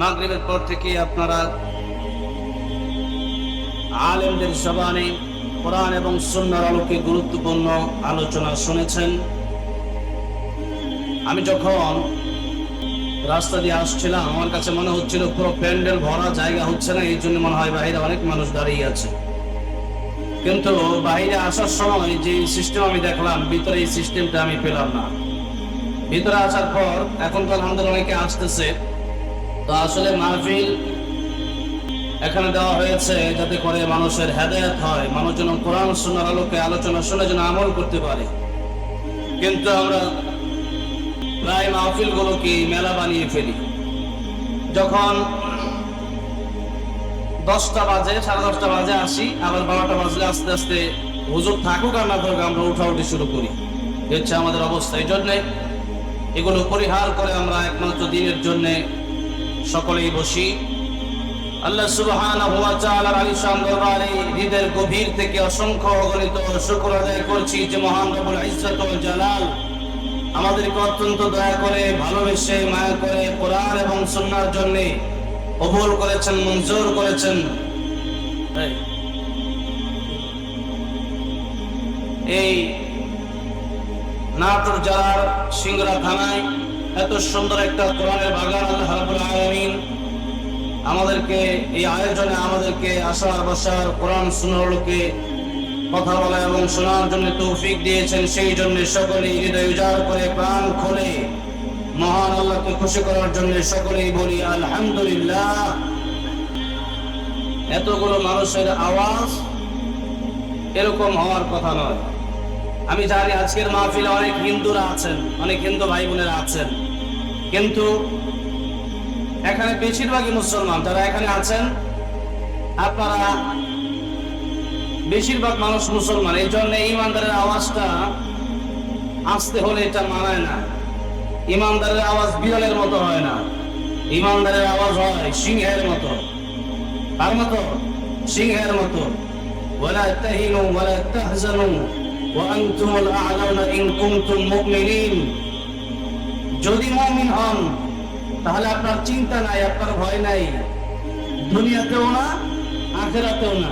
মাগরিবের পর থেকে আপনারা আলেমদের জবানে কোরআন এবং সুন্নাহর আলোকে গুরুত্বপূর্ণ আলোচনা শুনেছেন। আমি যখন রাস্তা দিয়ে আসছিলাম, আমার কাছে মনে হচ্ছিল পুরো প্যান্ডেল ভরা, জায়গা হচ্ছে না, এই জন্য মনে হয় বাইরে অনেক মানুষ দাঁড়িয়ে আছে। কিন্তু বাইরে আসার সময় যে সিস্টেম আমি দেখলাম, ভিতরে এই সিস্টেমটা আমি পেলাম না। ভিতরে আসার পর এখন তো আলহামদুলিল্লাহ অনেকে আসতেছে। তো আসলে মাহফিল এখানে দেওয়া হয়েছে যাতে করে মানুষের হেদায়েত হয়, মানুষ যেন কোরআন সুন্নাহর আলোকে আলোচনা শুনে যেন আমল করতে পারে। কিন্তু আমরা প্রায় মাহফিলগুলোকে মেলা বানিয়ে ফেলি। যখন 10টা বাজে, 10:30 বাজে আসি, আবার 12টা বাজলে আস্তে আস্তে হুজুর থাকুক আর না থাকুক আমরা উঠাউঠি শুরু করি। এই হচ্ছে আমাদের অবস্থা। এই জন্যে এগুলো পরিহার করে আমরা একমাত্র দিনের জন্য সকলেই বসি। আল্লাহ সুবহানাহু ওয়া তাআলার আলিশান দরবারে হৃদয়ের গভীর থেকে অসংখ্য অগণিত শুকর আদায় করছি যে মহান রব্বুল ইজ্জত ওয়াল জালাল আমাদেরকে অত্যন্ত দয়া করে, ভালোবেসে, মায়া করে কোরআন এবং সুন্নাহর জন্য কবুল করেছেন, মঞ্জুর করেছেন। এই নাটোর জেলার সিংড়া থানায় এত সুন্দর একটা কোরআনের বাগান আল্লাহ রাব্বুল আলামিন আমাদেরকে এই আয়োজনে আমাদেরকে আসার বসার কোরআন সুন্নাহকে কথা বলা এবং শোনার জন্য তৌফিক দিয়েছেন। সেই জন্য সকলেই হৃদয় উজাড় করে প্রাণ খুলে মহান আল্লাহকে খুশি করার জন্য সকলেই বলি আলহামদুলিল্লাহ। এতগুলো মানুষের আওয়াজ এরকম হওয়ার কথা নয়। আমি জানি আজকের মাহফিলে অনেক হিন্দুরা আছেন, অনেক হিন্দু ভাই বোনেরা আছেন, কিন্তু এখানে বেশিরভাগই মুসলমান যারা এখানে আছেন, আপনারা বেশিরভাগ মানুষ মুসলমান। এই জন্য ইমানদারের আওয়াজটা আসতে হলে এটা মানায় না। ইমানদারের আওয়াজ বিড়ালের মতো হয় না, ইমানদারের আওয়াজ হয় সিংহের মতো। তার মতো সিংহের মতো। ওয়ালা তাহিনু ওয়ালা তাহজানু ওয়া আনতুমুল আ'লাউনা ইন কুনতুম মুমিনিন। যদি মুমিন হন তাহলে আপনার চিন্তা নাই, আপনার ভয় নাই, দুনিয়াতেও না আখিরাতেও না।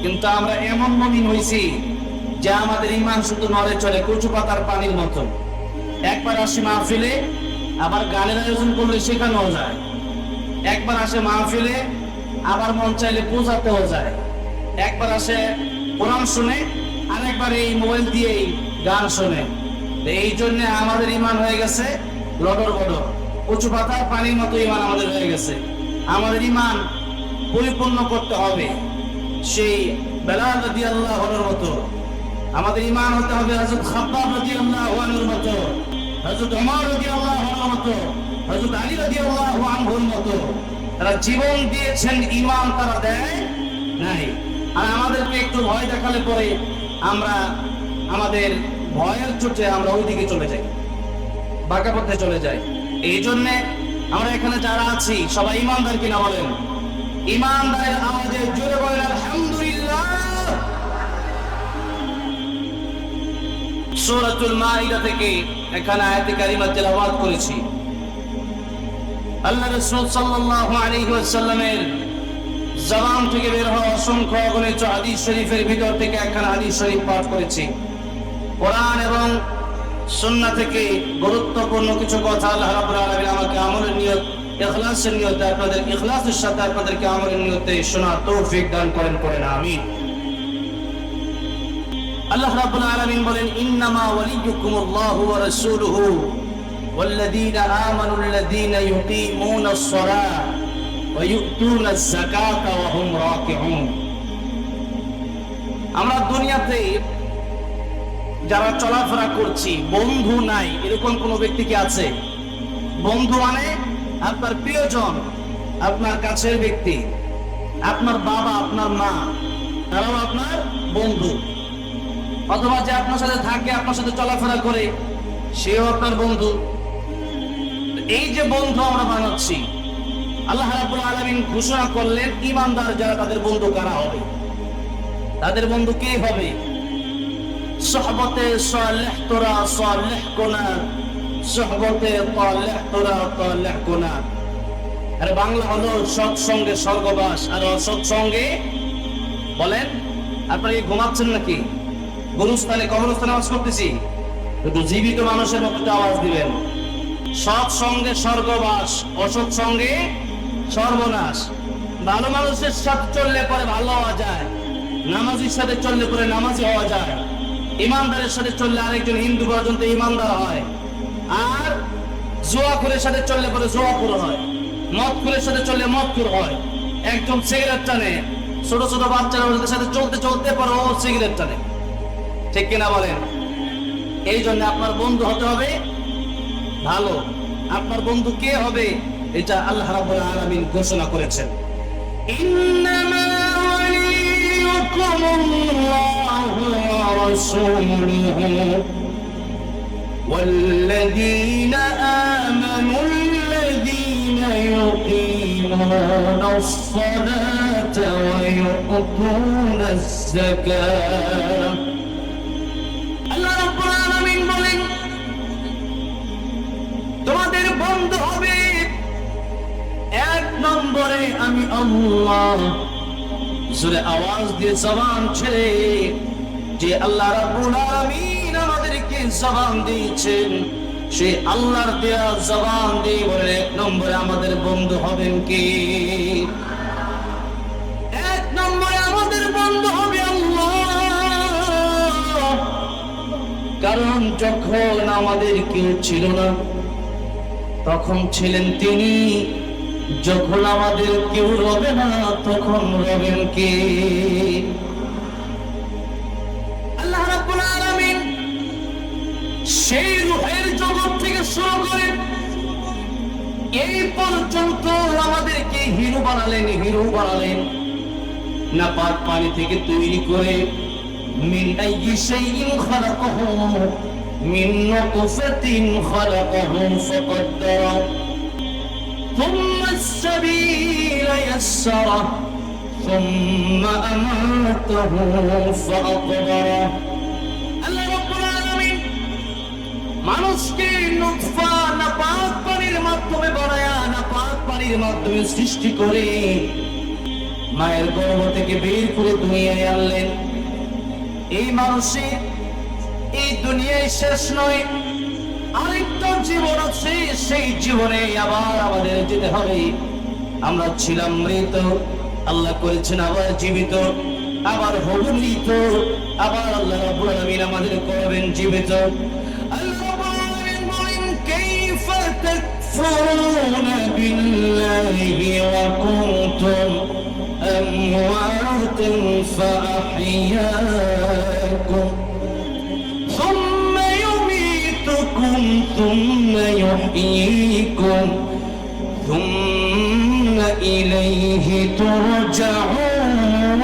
কিন্তু আমরা এমন মুমিন হইছি যে আমাদের ঈমান শুধু নড়ে চলে কচু পাতার পানির মতো। একবার আসি মাহফিলে, আবার গানের আয়োজন করলে শেখানো যায়। একবার আসে মাহফিলে, আবার মন চাইলে পূজাতেও যায়। একবার আসে কোরআন শুনে, আর একবার এই মোবাইল দিয়েই গান শুনে। এই জন্য আমাদের ঈমান হয়ে গেছে লডর বডর, কচু পাতার পানির মতো ঈমান আমাদের হয়ে গেছে। আমাদের ঈমান পরিপূর্ণ করতে হবে সেই বেলাল রাদিয়াল্লাহু আনহুর মতো। আমাদের ঈমান হতে হবে হযরত খাব্বাব রাদিয়াল্লাহু আনহুর মতো, হযরত ওমর রাদিয়াল্লাহু আনহুর মতো, হযরত আলী রাদিয়াল্লাহু আনহুর মতো। তারা জীবন দিয়েছেন, ঈমান তারা দেয় নাই। আর আমাদেরকে একটু ভয় দেখালে পরে আমরা আমাদের ভয়ের চোটে আমরা ওইদিকে চলে যাই, বাঁকা পথে চলে যাই। এই জন্য আমরা এখানে যারা আছি সবাই ঈমানদার কিনা বলেন? ঈমানদারের আওয়াজে জোরে বলেন আলহামদুলিল্লাহ। সূরাতুল মাইদা থেকে এখানে আয়াতে কারিমা তেলাওয়াত করেছি। আল্লাহ রাসূল সাল্লাল্লাহু আলাইহি ওয়াসাল্লামের জবান থেকে বের হওয়া অসংখ্য অগণিত হাদিস শরীফের ভিতর থেকে একখানা হাদিস শরীফ পাঠ করেছি। কোরআন এবং সুন্নাহ থেকে গুরুত্বপূর্ণ কিছু কথা আল্লাহ রাব্বুল আলামিন আমাকে আমলের নিয়ত, ইখলাসের নিয়তে, আপনাদের ইখলাসের সাথে আপনাদেরকে আমলের নিয়তে শোনার তৌফিক দান করেন, পড়েন আমিন। আল্লাহ রাব্বুল আলামিন বলেন, ইন্নামা ওয়ালিয়ুকুমুল্লাহু ওয়া রাসূলুহু ওয়াল্লাযীনা আমানুল্লাযীনা ইউকিমুনাস সালাহ ওয়া ইউতুনাজ যাকাতা ওয়া হুম রাকিউন। আমরা দুনিয়াতে যারা চলাফেরা করছি, বন্ধু নাই এরকম কোন ব্যক্তি কি আছে? বন্ধু মানে আপনার প্রিয়জন, আপনার কাছের ব্যক্তি, আপনার বাবা, আপনার মা, তারাও আপনার বন্ধু। অথবা যে আপনার সাথে থাকে, আপনার সাথে চলাফেরা করে, সেও আপনার বন্ধু। এই যে বন্ধু আমরা বানাচ্ছি, আল্লাহ রাব্বুল আলামিন ঘোষণা করলেন ঈমানদার যারা তাদের বন্ধু কারা হবে। তাদের বন্ধু কে হবে? সোহবতে সালেহ তোরা সালেহ কোনা, সোহবতে তালেহ তোরা তালেহ কোনা। আর বাংলা হলো সৎসঙ্গে স্বর্গবাস আর অসৎসঙ্গে, বলেন আপনারা কি ঘুমাচ্ছেন নাকি? গুরুস্থানে কবরস্থানে আওয়াজ করতেছি, একটু জীবিত মানুষের মতো আওয়াজ দিবেন। সৎসঙ্গে স্বর্গবাস, অসৎ সঙ্গে সর্বনাশ। ভালো মানুষের সাথে চললে পরে ভালো হওয়া যায়, নামাজির সাথে চললে পরে নামাজি হওয়া যায়, ইমানদারের সাথে চললে আরেকজন হিন্দু পর্যন্ত ইমানদার হয়, আর জুয়াখোরের সাথে চললে পরে জুয়াখোর হয়, মদখোরের সাথে চললে মদখোর হয়। একজন সিগারেট টানে, ছোট ছোট বাচ্চারা ওদের সাথে চলতে চলতে পরে ও সিগারেট টানে, ঠিক কিনা বলেন? এই জন্য আপনার বন্ধু হতে হবে ভালো। আপনার বন্ধু কে হবে এটা আল্লাহ রাব্বুল আলামিন ঘোষণা করেছেন। ইন্নামা ওয়ালিয়ুকুমুল্লাহু ওয়া রাসূলুহু ওয়াল্লাযীনা আমানুল্লাযীনা ইউকিমুনাস সালাতা ওয়া ইউতুনাজ যাকাত। আল্লাহ রাব্বুল আলামিন বলেন, তোমাদের বন্ধু হবে এক নম্বরে আমি আল্লাহ। জোরে আওয়াজ দিয়ে জবান ছেড়ে যে আল্লাহ রাব্বুল আলামিন আমাদেরকে জবান দিয়েছেন, সেই আল্লাহর দেয়া জবান দিয়ে বলে এক নম্বরে আমাদের বন্ধু হবেন কি? এক নম্বরে আমাদের বন্ধু হবে আল্লাহ। কারণ যখন আমাদের কেউ ছিল না তখন ছিলেন তিনি, যখন আমাদের কেউ রবে না তখন রবেন কে? আল্লাহ রাব্বুল আলামিন সেই রূহের জগৎ থেকে শুরু করে এই পর্যন্ত আমাদেরকে হিরো বানালেন না পাক পানি থেকে তৈরি করে। মিন আইয়ি শাইইন খালাকাহু মিন নুতফাতিন খালাকাহু ফাকাদ্দারা ثم السبيل يسره ثم أماته فأقبره। আল্লাহ রাব্বুল আলামিন মানুষকে নুতফা নাপাক পানির মাধ্যমে বানায়া, নাপাক পানির মাধ্যমে সৃষ্টি করে মায়ের গর্ভ থেকে বের করে দুনিয়ায় আনলেন। এই মানুষের এই দুনিয়ায় শেষ নয়, আরেকটা জীবন আছে, সেই জীবনে আবার আমাদের যেতে হবে। আমরা ছিলাম মৃত, আল্লাহ করেছেন আবার জীবিত, আবার হব মৃত, আবার আল্লাহ রাব্বুল আলামিন আমাদের করবেন জীবিত। আল্লাহ রাব্বুল আলামিন বলেন, কাইফা তাকফুরুনা বিল্লাহি ওয়া কুনতুম আমওয়াতান ফাআহইয়াকুম ثم يحييكم ثم إليه ترجعون।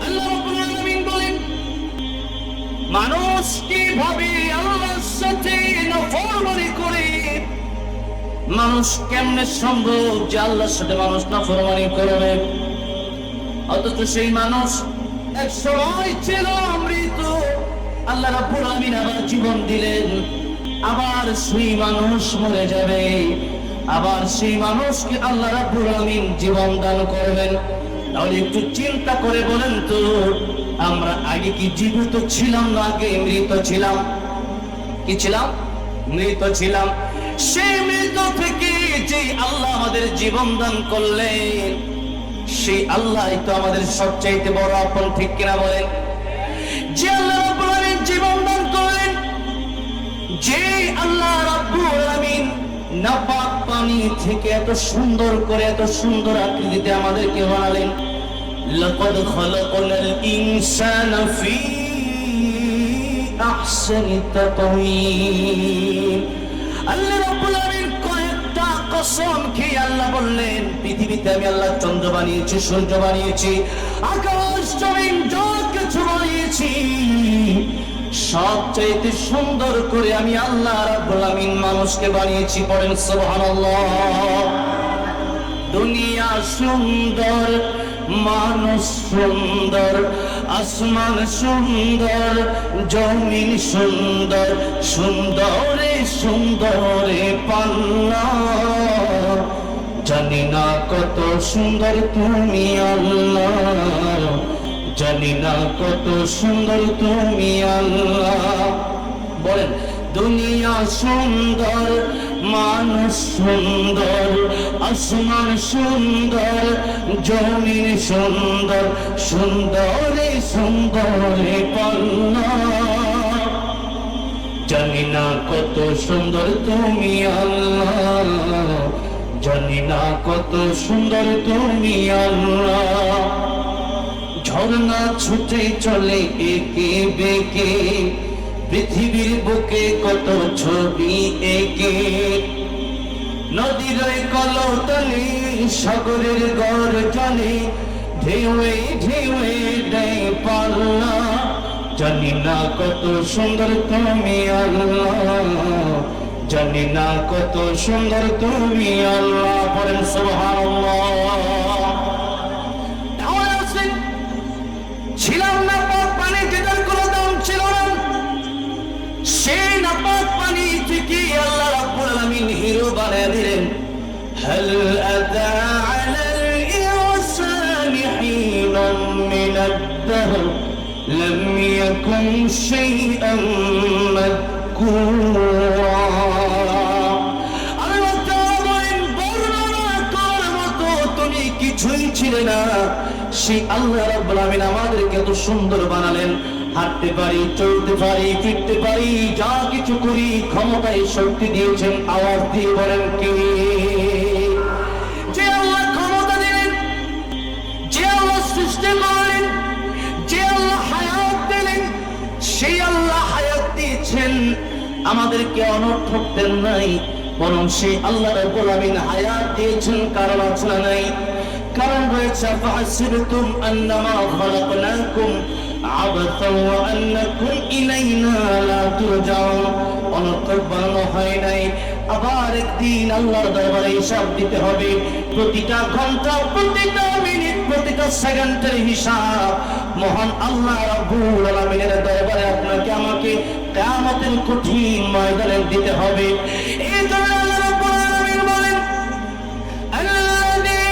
আল্লাহ রাব্বুল আলামিন বলেন, মানুষ কিভাবে আল্লাহর সাথে নাফরমানি করে, মানুষ কেমনে সম্ভব যে আল্লাহর সাথে মানুষ নাফরমানি করবে? অথচ সেই মানুষ এক সময় ছিল মৃত, আল্লাহ রাব্বুল আলামিন আবার জীবন দিলেন, আবার সেই মানুষ মরে যাবে, আবার সেই মানুষকে আল্লাহ রাব্বুল আলামিন জীবন দান করবেন। তাহলে একটু চিন্তা করে বলেন তো, আমরা আগে কি জীবিত ছিলাম না আগে মৃত ছিলাম? কি ছিলাম? মৃত ছিলাম। সেই মৃত থেকে যে আল্লাহ আমাদের জীবন দান করলেন, সেই আল্লাহ তো আমাদের সবচাইতে বড় আপন, ঠিক কিনা বলেন? যে আল্লাহ রাব্বুল আলামিন জীবন দান করলেন, যে আল্লাহ রাব্বুল আলামিন নাপাক পানি থেকে এত সুন্দর করে, এত সুন্দর আকৃতিতে আমাদেরকে বানালেন। লাকাদ খালাকনাল ইনসানা ফি আহসানি তাকওয়িম। আল্লাহ রাব্বুল আলামিন কয়েকটা কসম খেয়ে আল্লাহ বললেন, পৃথিবীতে আমি আল্লাহ চন্দ্র বানিয়েছি, সূর্য বানিয়েছি, আকাশ জমিন যা কিছু বানিয়েছি, সবচাইতে সুন্দর করে আমি আল্লাহ রাব্বুল আলামিন মানুষকে বানিয়েছি। পড়েন সুবহানাল্লাহ। দুনিয়া সুন্দর মানুষ সুন্দর, আসমান সুন্দর, জমিন সুন্দর, সুন্দরে সুন্দরে পাল্লা। জানি না কত সুন্দর তুমি আল্লাহ, জানি না কত সুন্দর তুমি আল্লাহ। বলেন দুনিয়া সুন্দর, মানুষ সুন্দর, আসমান সুন্দর, জমিন সুন্দর, সুন্দরে সুন্দরে পাল্লা। জানি না কত সুন্দর তুমি আল্লাহ, জানি না কত সুন্দর তুমি আল্লাহ। ঝর্ণা ছুটে চলে একে বেঁকে, পৃথিবীর বুকে কত ছবি এঁকে। নদীর কলতলে সাগরের গর্জনে, ঢেউয়ে ঢেউয়ে দেয় পাল্লা। জানি না কত সুন্দর তুমি আল্লাহ, জানি না কত সুন্দর তুমি আল্লাহ। বলেন সুবহানাল্লাহ। ছিলাম না পাক পানি, যেটার কোনো দাম ছিল না, সেই নাপাক পানি থেকে আল্লাহ রাব্বুল আলামিন হিরো বানিয়ে দিলেন। হাল আতা আলাল ইনসানি হিনুম মিনাদ দাহর লাম ইয়াকুন শাইআন মাযকুরা। আল্লাহ তাআলা বলেন, বর্ণনা করার মতো তুমি কিছুই ছিলে না। সেই আল্লাহ রাব্বুল আলামিন আমাদেরকে এত সুন্দর বানালেন, হাঁটতে পারি, চলতে পারি, ফিরতে পারি, যা কিছু করি, ক্ষমতায় শক্তি দিয়েছেন। আওয়াজ দিয়ে বলেন কে? যে আল্লাহ ক্ষমতা দিলেন, যে আল্লাহ সৃষ্টি করলেন, যে আল্লাহ হায়াত দিলেন, সেই আল্লাহ হায়াত দিয়েছেন, আমাদেরকে অনর্থক দেন নাই, বরং সেই আল্লাহ রাব্বুল আলামিন হায়াত দিয়েছেন। কারণ আছে না নাই? কারণ রয়েছে। ফাহাসিবতুম আন্নামা খালাকনাকুম আবাসান ওয়া আন্নাকুম ইলাইনা লা তুরজাউন। অনর্থক বানানো হয় নাই। আবার একদিন আল্লাহর দরবারে হিসাব দিতে হবে। প্রতিটা ঘন্টা, প্রতিটা মিনিট, প্রতিটা সেকেন্ডের হিসাব মহান আল্লাহ রাব্বুল আলামিনের দরবারে আপনাকে আমাকে কিয়ামতের কঠিন ময়দানে দিতে হবে। এই জন্য আল্লাহ রাব্বুল আলামিন বলেন, আল্লাযী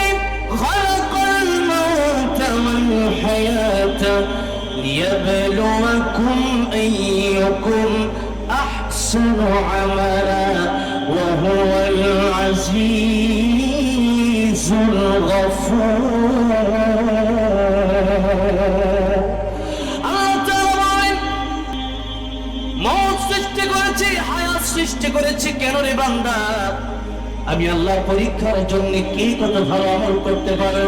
খালাকাল মাউতা ওয়াল হায়াতা লিয়াবলুয়াকুম আইয়ুকুম আহসানু আমালা ওয়া হুয়াল আজিজুল গফুর। সৃষ্টি করেছি কেন রে বান্দা? আমি আল্লাহর পরীক্ষার জন্য কে কত ভালো আমল করতে পারো,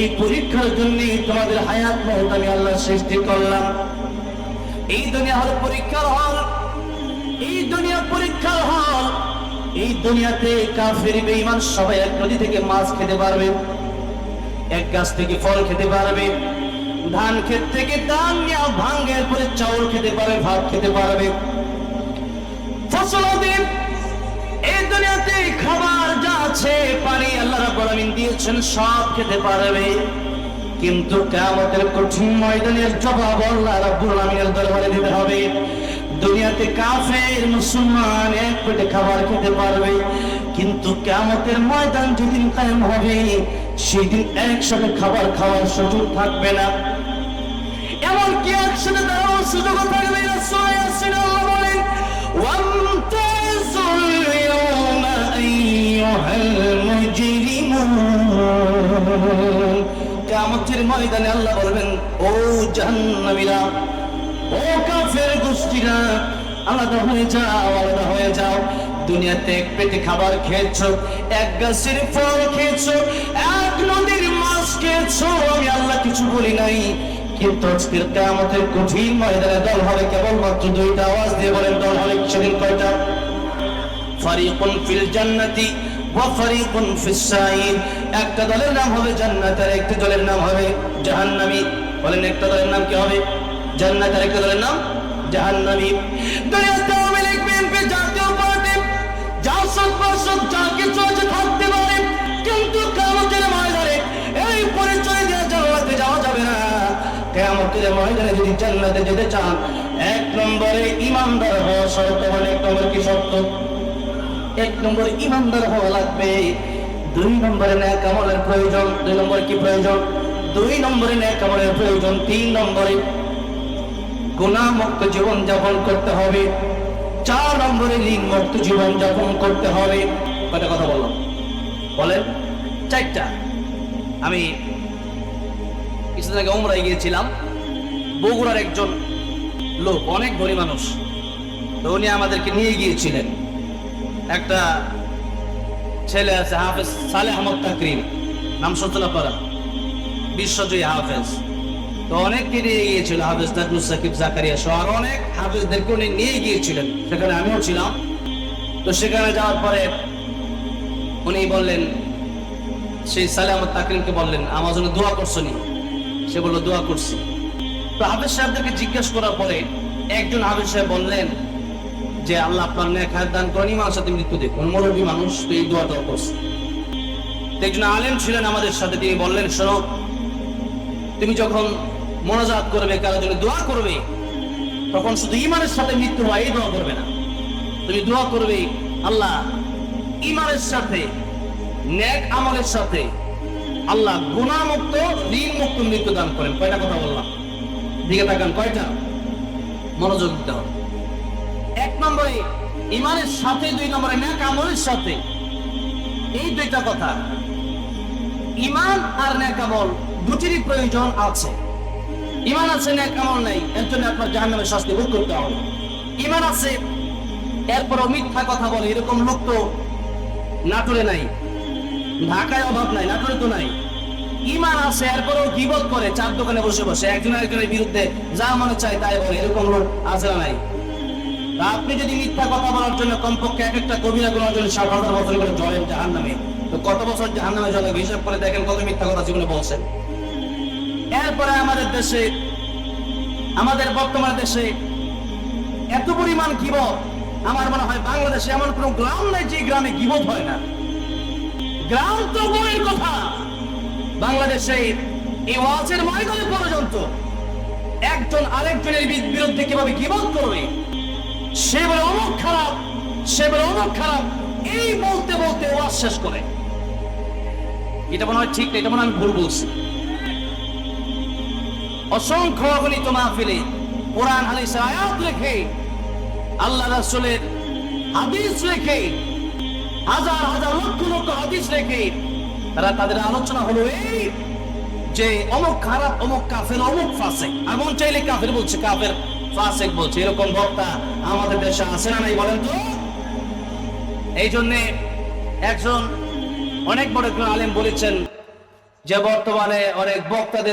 এই পরীক্ষার জন্য তোমাদের হায়াত মত আমি আল্লাহ সৃষ্টি করলাম। এই দুনিয়া হল পরীক্ষার হল, এই দুনিয়া পরীক্ষার হল। এই দুনিয়াতে কাফের বেঈমান সবাই এক নদী থেকে মাছ খেতে পারবে, এক গাছ থেকে ফল খেতে পারবে, ধান ক্ষেত থেকে ধান নিয়ে ভাঙ্গের পরে চাউল খেতে পারবে, ভাত খেতে পারবে, ফসল দিন। এই দুনিয়াতে খাবার যা আছে, পানি আল্লাহ রাব্বুল আলামিন দিয়েছেন, সব খেতে পারবে। কিন্তু কিয়ামতের কঠিন ময়দানের জবাব আল্লাহ রাব্বুল আলামিনের দরবারে দিতে হবে। দুনিয়াতে কাফের মুসলমান এক পেটে খাবার খেতে পারবে, কিন্তু কিয়ামতের ময়দান যেদিন কায়েম হবে, সেদিন একসাথে খাবার খাওয়ার সুযোগ থাকবে না। এমনকি একসাথে দাঁড়ানোর সুযোগ থাকবে না। সূরা ইয়াসিন আল্লাহ বলেন, وامتازوا اليوم أيها المجرمون। কিয়ামতের ময়দানে আল্লাহ বলবেন, ও জাহান্নামীরা, ও কাফের গোষ্ঠীরা, আলাদা হয়ে যাও, আলাদা হয়ে যাও। দুনিয়াতে এক পেটে খাবার খেয়েছো, এক গাছের ফল খেয়েছো, এক নদীর মাছ খেয়েছো, আমি আল্লাহ কিছু বলি নাই। কিন্তু আজকের কিয়ামতের কঠিন ময়দানে দল হবে কেবলমাত্র দুইটা। আওয়াজ দিয়ে বলেন দল হবে সেদিন কয়টা? ফারিকুন ফিল জান্নাতি ওয়া ফারিকুন ফিস সাঈর। একটা দলের নাম হবে জান্নাত আর একটা দলের নাম হবে জাহান্নামী। বলেন একটা দলের নাম কি হবে? জান্নাত আর একটা দলের নাম জাহান্নামী। দুনিয়াতে আওয়ামী লীগ, বিএনপি, জাতীয় পার্টি, জাসদ বাসদ যা কিছু আছে থাকতে পারে, কিন্তু কিয়ামতের ময়দানে এই পরিচয় দেওয়া হাসরের ময়দানে যদি জান্নাতে যেতে চান, 1 নম্বরে ইমানদার হওয়া শর্ত। বলে 1 নম্বর কি শর্ত? 1 নম্বর ইমানদার হওয়া লাগবে। 2 নম্বরে নেক আমলের প্রয়োজন। 2 নম্বর কি প্রয়োজন? 2 নম্বরে নেক আমলের প্রয়োজন। 3 নম্বরে গুনাহ মুক্ত জীবন যাপন করতে হবে। 4 নম্বরে ঋণ মুক্ত জীবন যাপন করতে হবে। কয়টা কথা বললাম? বলেন। 4টা। আমি কিছুদিন আগে উমরায় গিয়েছিলাম। বগুড়ার একজন লোক, অনেক ধনী মানুষ, তো উনি আমাদেরকে নিয়ে গিয়েছিলেন। একটা ছেলে আছে হাফেজ সালেহ আহমদ তাকরিম, নাম শুনতে পারা, বিশ্বজয়ী হাফেজ। তো অনেককে নিয়ে গিয়েছিল, হাফেজ নাজমুস সাকিব জাকারিয়া সহ আরো অনেক হাফেজদেরকে উনি নিয়ে গিয়েছিলেন। সেখানে আমিও ছিলাম। তো সেখানে যাওয়ার পরে উনি বললেন, সেই সালেহ আহমদ তাকরিমকে বললেন, আমার জন্য দোয়া করছো নি? সে বললো, দোয়া করছি। তো হাফেজ সাহেবদেরকে জিজ্ঞেস করার পরে একজন হাফেজ সাহেব বললেন যে আল্লাহ আপনার নেক হায়াত দান করেন, ইমানের সাথে মৃত্যু দেন। কোন মুরব্বী মানুষ, তো এই দোয়াটাও করছে। একজন আলেম ছিলেন আমাদের সাথে, তিনি বললেন, শোনো, তুমি যখন মোনাজাত করবে, কারোর জন্য দোয়া করবে, তখন শুধু ইমানের সাথে মৃত্যু হয় এই দোয়া করবে না। তুমি দোয়া করবে, আল্লাহ ইমানের সাথে নেক আমলের সাথে আল্লাহ গুনাহ মুক্ত ঋণ মুক্ত মৃত্যু দান করেন। কয়টা কথা বললাম? দিকে তাকান, কয়টা? মনোযোগ দিতে হবে। 1 নম্বরে ইমানের সাথে, 2 নম্বরে নেক আমলের সাথে। এই 2টা কথা, ইমান আর নেক আমল দুটিরই প্রয়োজন আছে। ইমান আছে, নেক আমল নাই, এর জন্য আপনার জাহান্নামের শাস্তি ভোগ করতে হবে। ইমান আছে, এরপরও মিথ্যা কথা বলে, এরকম লোক তো নাটোরে নাই, ঢাকায় অভাব নাই, নাটোরে তো নাই। ইমান আছে, এরপরও গীবত করে, 4 দোকানে বসে বসে একজন আরেকজনের বিরুদ্ধে যা মনে চায় তাই বলে, এরকম লোক আছে না নাই? আপনি যদি মিথ্যা কথা বলার জন্য কমপক্ষে একটা কবিরা গুনার জন্য 60,000 বছর করে জ্বলেন জাহান্নামে, তো কত বছর জাহান্নামে জ্বলে হিসাব করে দেখেন কত মিথ্যা কথা জীবনে বলছেন। এরপরে আমাদের দেশে, আমাদের বর্তমান দেশে এত পরিমাণ গীবত, আমার মনে হয় বাংলাদেশে এমন কোন গ্রাম নাই যে গ্রামে গীবত হয় না। গ্রাম তো বইয়ের কথা, বাংলাদেশে এই ওয়াজের ময়দানে পর্যন্ত একজন আরেকজনের বিরুদ্ধে কিভাবে গীবত করবে, সে বলে অমুক খারাপ, সে বলে অমুক খারাপ, এই বলতে বলতে ওয়াজ শেষ করে। এটা মনে হয় ঠিক না, এটা মনে হয় আমি ভুল বলছি। অসংখ্য অগণিত মাহফিলে কোরআন হাদিসের আয়াত লেখে, আল্লাহ রাসূলের হাদিস লেখে, হাজার হাজার লক্ষ লক্ষ হাদিস লেখে, তারা তাদের আলোচনা হলো এই যে অমুক খারাপ, অমুক কাফের, অমুক ফাসিক। এমন চাইলে কাফের বলছে, কাফের ফাসিক বলছে। এরকম বক্তা আমাদের দেশে আছে না নাই বলেন তো? এই জন্যে একজন অনেক বড় একজন আলেম বলেছেন যে বর্তমানে অনেক বক্তাদের